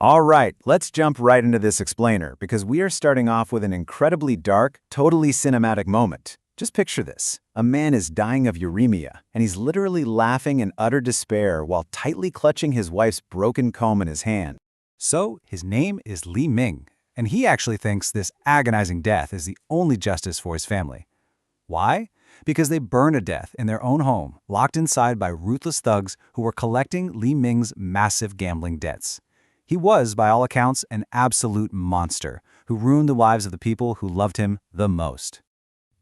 All right, let's jump right into this explainer because we are starting off with an incredibly dark, totally cinematic moment. Just picture this. A man is dying of uremia, and he's literally laughing in utter despair while tightly clutching his wife's broken comb in his hand. So, his name is Li Ming, and he actually thinks this agonizing death is the only justice for his family. Why? Because they burned to death in their own home, locked inside by ruthless thugs who were collecting Li Ming's massive gambling debts. He was, by all accounts, an absolute monster who ruined the lives of the people who loved him the most.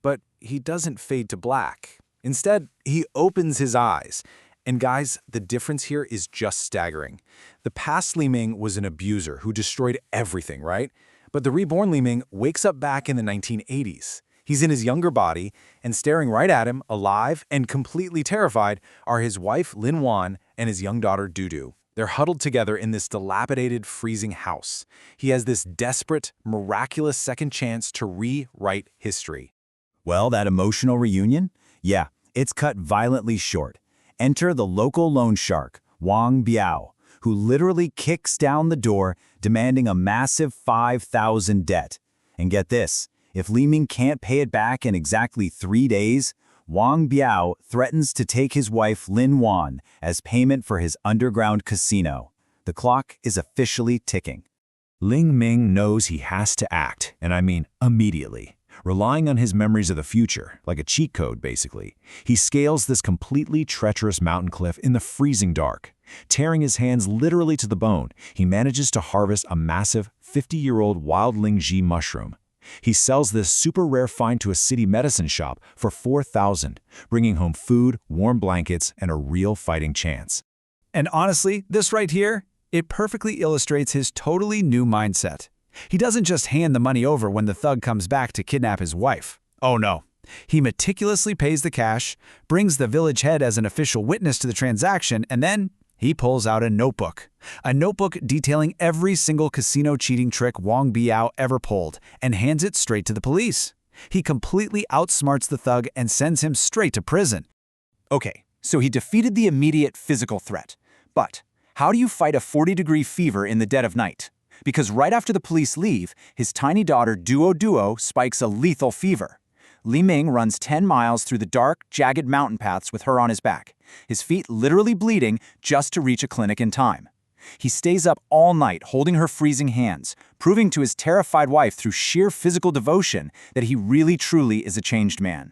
But he doesn't fade to black. Instead, he opens his eyes. And guys, the difference here is just staggering. The past Li Ming was an abuser who destroyed everything, right? But the reborn Li Ming wakes up back in the 1980s. He's in his younger body, and staring right at him, alive and completely terrified, are his wife Lin Wan and his young daughter Dudu. They're huddled together in this dilapidated, freezing house. He has this desperate, miraculous second chance to rewrite history. Well, that emotional reunion? Yeah, it's cut violently short. Enter the local loan shark, Wang Biao, who literally kicks down the door, demanding a massive 5,000 debt. And get this, if Li Ming can't pay it back in exactly 3 days, Wang Biao threatens to take his wife Lin Wan as payment for his underground casino. The clock is officially ticking. Li Ming knows he has to act, and I mean immediately. Relying on his memories of the future, like a cheat code basically, he scales this completely treacherous mountain cliff in the freezing dark. Tearing his hands literally to the bone, he manages to harvest a massive 50-year-old wild Lingji mushroom. He sells this super rare find to a city medicine shop for 4,000, bringing home food, warm blankets, and a real fighting chance. And honestly, this right here, it perfectly illustrates his totally new mindset. He doesn't just hand the money over when the thug comes back to kidnap his wife. Oh no. He meticulously pays the cash, brings the village head as an official witness to the transaction, and then he pulls out a notebook. A notebook detailing every single casino cheating trick Wang Biao ever pulled, and hands it straight to the police. He completely outsmarts the thug and sends him straight to prison. Okay, so he defeated the immediate physical threat. But how do you fight a 40-degree fever in the dead of night? Because right after the police leave, his tiny daughter Duo spikes a lethal fever. Li Ming runs 10 miles through the dark, jagged mountain paths with her on his back, his feet literally bleeding just to reach a clinic in time. He stays up all night holding her freezing hands, proving to his terrified wife through sheer physical devotion that he really truly is a changed man.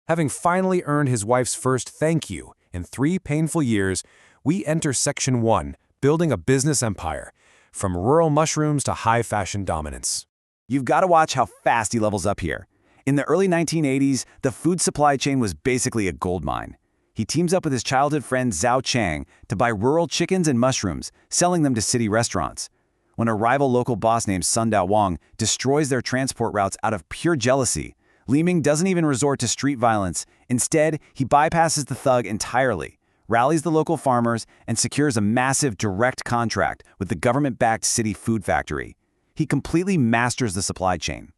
Having finally earned his wife's first thank you in 3 painful years, we enter Section 1, building a business empire, from rural mushrooms to high-fashion dominance. You've got to watch how fast he levels up here. In the early 1980s, the food supply chain was basically a gold mine. He teams up with his childhood friend Zhao Chang to buy rural chickens and mushrooms, selling them to city restaurants. When a rival local boss named Sun Dao Wang destroys their transport routes out of pure jealousy, Li Ming doesn't even resort to street violence. Instead, he bypasses the thug entirely, rallies the local farmers, and secures a massive direct contract with the government-backed city food factory. He completely masters the supply chain.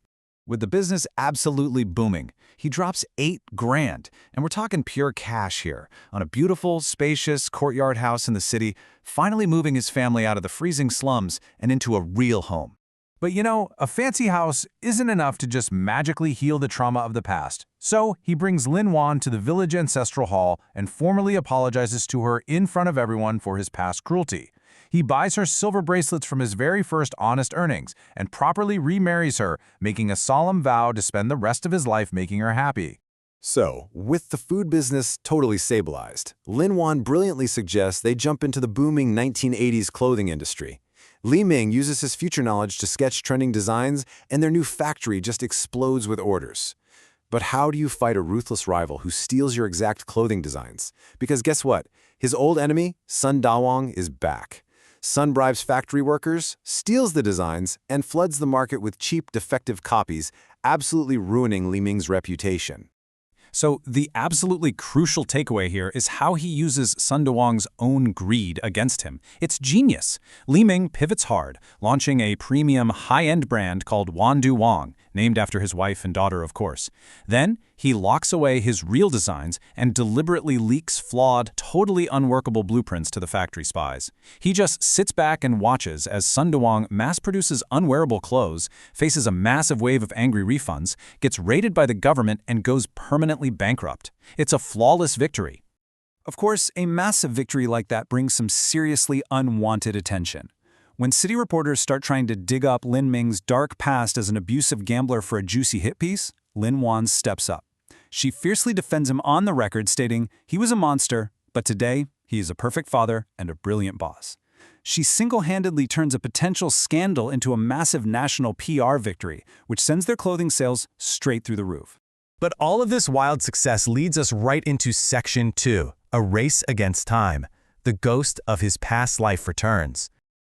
With the business absolutely booming, he drops $8,000, and we're talking pure cash here, on a beautiful, spacious courtyard house in the city, finally moving his family out of the freezing slums and into a real home. But you know, a fancy house isn't enough to just magically heal the trauma of the past. So he brings Lin Wan to the village ancestral hall and formally apologizes to her in front of everyone for his past cruelty. He buys her silver bracelets from his very first honest earnings and properly remarries her, making a solemn vow to spend the rest of his life making her happy. So, with the food business totally stabilized, Lin Wan brilliantly suggests they jump into the booming 1980s clothing industry. Li Ming uses his future knowledge to sketch trending designs, and their new factory just explodes with orders. But how do you fight a ruthless rival who steals your exact clothing designs? Because guess what? His old enemy, Sun Dawang, is back. Sun bribes factory workers, steals the designs, and floods the market with cheap, defective copies, absolutely ruining Li Ming's reputation. So the absolutely crucial takeaway here is how he uses Sun Dawang's own greed against him. It's genius. Li Ming pivots hard, launching a premium high-end brand called Wandu Wang, named after his wife and daughter, of course. Then, he locks away his real designs and deliberately leaks flawed, totally unworkable blueprints to the factory spies. He just sits back and watches as Sun Dewang mass-produces unwearable clothes, faces a massive wave of angry refunds, gets raided by the government, and goes permanently bankrupt. It's a flawless victory. Of course, a massive victory like that brings some seriously unwanted attention. When city reporters start trying to dig up Lin Ming's dark past as an abusive gambler for a juicy hit piece, Lin Wan steps up. She fiercely defends him on the record, stating he was a monster, but today he is a perfect father and a brilliant boss. She single-handedly turns a potential scandal into a massive national PR victory, which sends their clothing sales straight through the roof. But all of this wild success leads us right into Section 2, a race against time. The ghost of his past life returns.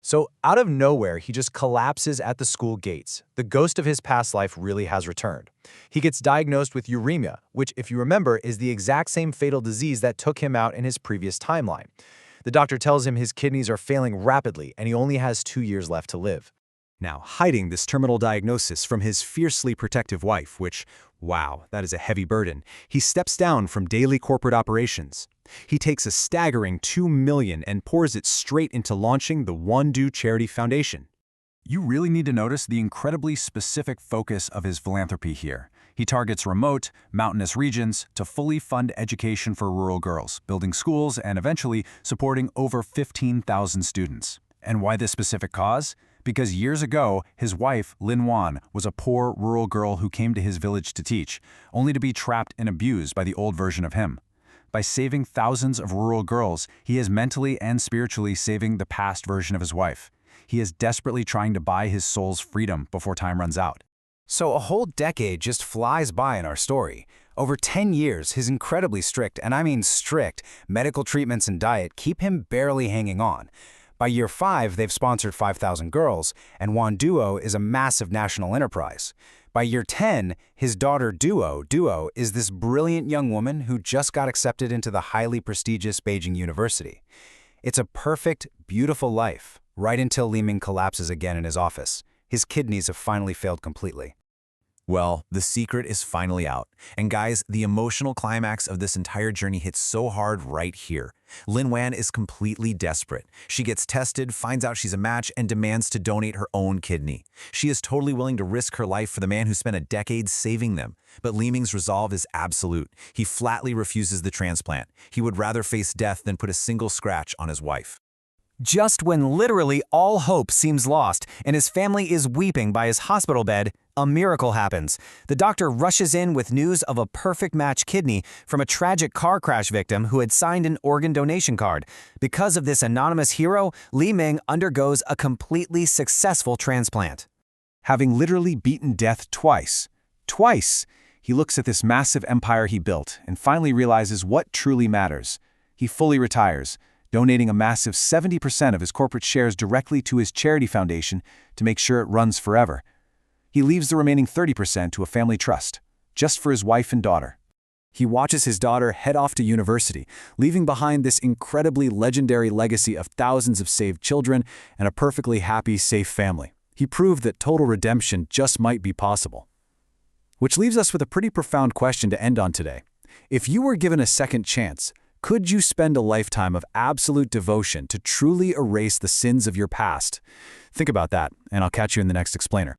So, out of nowhere, he just collapses at the school gates. The ghost of his past life really has returned. He gets diagnosed with uremia, which, if you remember, is the exact same fatal disease that took him out in his previous timeline. The doctor tells him his kidneys are failing rapidly and he only has 2 years left to live. Now, hiding this terminal diagnosis from his fiercely protective wife, which, wow, that is a heavy burden, he steps down from daily corporate operations. He takes a staggering $2 million and pours it straight into launching the Wondu Charity Foundation. You really need to notice the incredibly specific focus of his philanthropy here. He targets remote, mountainous regions to fully fund education for rural girls, building schools and eventually supporting over 15,000 students. And why this specific cause? Because years ago, his wife, Lin Wan, was a poor rural girl who came to his village to teach, only to be trapped and abused by the old version of him. By saving thousands of rural girls, he is mentally and spiritually saving the past version of his wife. He is desperately trying to buy his soul's freedom before time runs out. So a whole decade just flies by in our story. Over 10 years, his incredibly strict, and I mean strict, medical treatments and diet keep him barely hanging on. By year 5, they've sponsored 5,000 girls, and Wonduo is a massive national enterprise. By year 10, his daughter Duo is this brilliant young woman who just got accepted into the highly prestigious Beijing University. It's a perfect, beautiful life, right until Li Ming collapses again in his office. His kidneys have finally failed completely. Well, the secret is finally out. And guys, the emotional climax of this entire journey hits so hard right here. Lin Wan is completely desperate. She gets tested, finds out she's a match, and demands to donate her own kidney. She is totally willing to risk her life for the man who spent a decade saving them. But Li Ming's resolve is absolute. He flatly refuses the transplant. He would rather face death than put a single scratch on his wife. Just when literally all hope seems lost and his family is weeping by his hospital bed, a miracle happens. The doctor rushes in with news of a perfect match kidney from a tragic car crash victim who had signed an organ donation card. Because of this anonymous hero, Li Ming undergoes a completely successful transplant. Having literally beaten death twice, he looks at this massive empire he built and finally realizes what truly matters. He fully retires, donating a massive 70% of his corporate shares directly to his charity foundation to make sure it runs forever. He leaves the remaining 30% to a family trust, just for his wife and daughter. He watches his daughter head off to university, leaving behind this incredibly legendary legacy of thousands of saved children and a perfectly happy, safe family. He proved that total redemption just might be possible. Which leaves us with a pretty profound question to end on today. If you were given a second chance, could you spend a lifetime of absolute devotion to truly erase the sins of your past? Think about that, and I'll catch you in the next explainer.